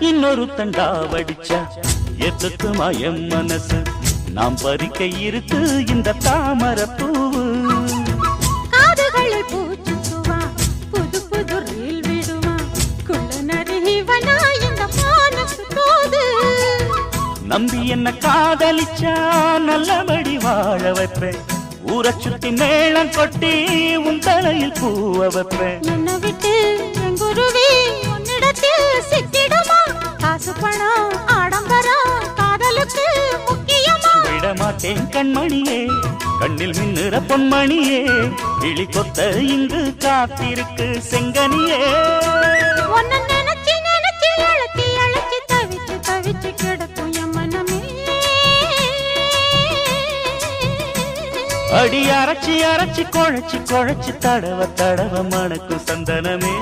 இன்னொரு தண்டா வடிச்சா எத்துக்குமா என் மனசு நாம் பறிக்க இருக்கு இந்த தாமரை பூவு காதுகளில் பூச்சுக்குவா புது புது ரீல் விடுவா குள்ள நரிவனா இந்த மானத்து தோது நம்பி என்ன காதலிச்சா நல்லபடி வாழ வைப்பேன் ஊரை சுத்தி மேளம் கொட்டி உன் தலையில் பூவ வைப்பேன் என்ன விட்டு என் குருவி உன்னிடத்தில் சிக்கிடுமா காசு பணம் ஆடம்பரம் காதலுக்கு முக்கியமா விடமாட்டேன் கண்மணியே கண்ணில் மின்னுற பொன்மணியே கிளி கொத்த இங்கு காத்திருக்கு செங்கனியே உன்னை நினைச்சு நினைச்சு அழைச்சி அழைச்சி தவிச்சு தவிச்சு கிடக்கும் என் மனமே அடி அரைச்சி அரைச்சி குழைச்சி குழைச்சி தடவ தடவ மணக்கும் சந்தனமே